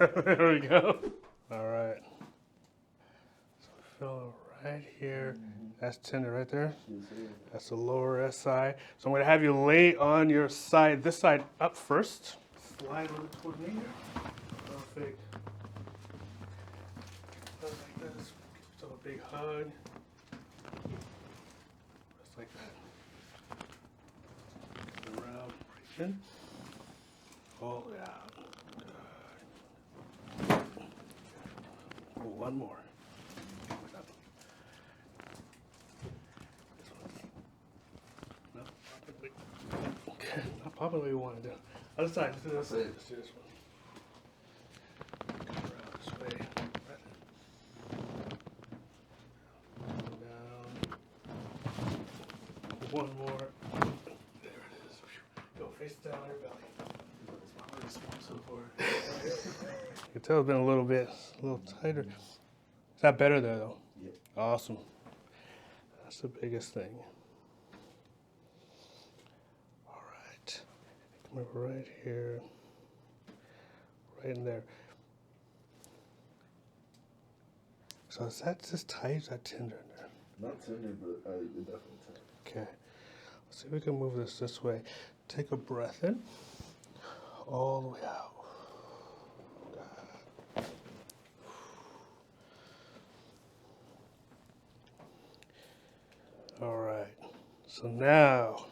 There we go. All right. So we feel right here. That's tender right there. That's the lower SI. So I'm going to have you lay on your side, this side up first. Slide over toward me here. Perfect. Just like this. Give yourself a big hug. Just like that. Come around, breathe in. All the way out. One more. This one. No, okay, not popping the way you want to do. Other side, let's do this side. Let's do this one. Come around this way. Down. One more. There it is. Go face down your belly. So far. You can tell it's been a little tighter. Is that better there though? Yep. Awesome. That's the biggest thing. All right. Come over right here. Right in there. So is that just tight? Is that tender in there? Not tender, but it definitely tight. Okay. Let's see if we can move this way. Take a breath in. All the way out. All right. So now,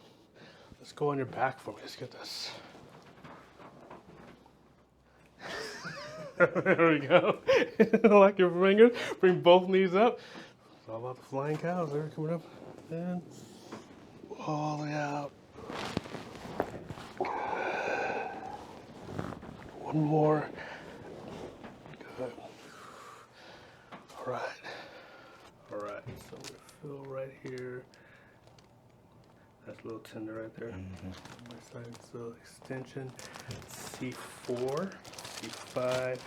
let's go on your back for me. Let's get this. There we go. Like your fingers. Bring both knees up. It's all about the flying cows. They're coming up. And all the way out. One more. Good. All right. All right. So we feel right here. That's a little tender right there. On my side. So extension. C4, C5. Good.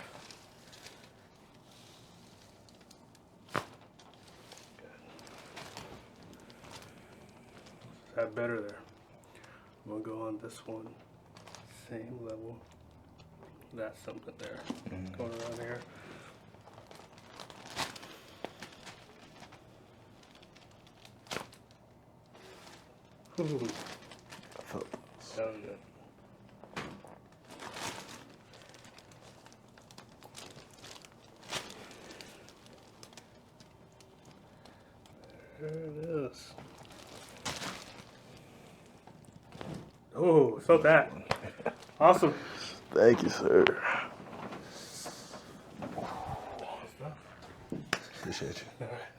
Is that better there? I'm gonna go on this one. Same level. That's something there. Going around here. Ooh. That was good. There it is. Oh, felt that. Awesome. Thank you, sir. Appreciate you. All right.